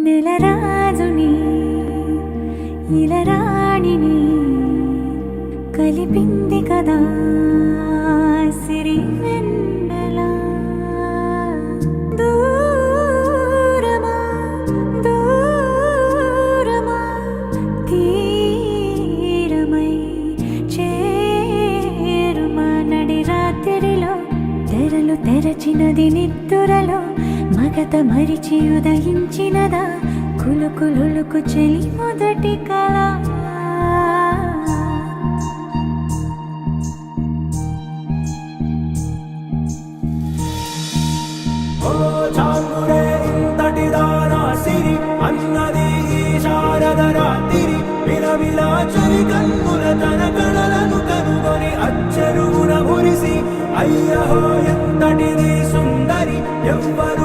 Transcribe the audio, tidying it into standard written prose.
నెలరాజుని ఇలరాణిని కలిపింది కదా సిరి వెన్నెల. దూరమా దూరమా తీరమై చేరుమా నడి రాత్రిలో తెరలు తెరచినది నిద్దురలో మగత మరిచి ఉదయించినదా కులుకులులుకు చెలి మొదటి కళ. అన్నది ఈ శారద రాత్రి విలవిలా చలి కన్నుల తన కళలను కనుగొని అచ్చరుగున మురిసి అయ్యహో ఎంతటిది సుందరి ఎవ్వరు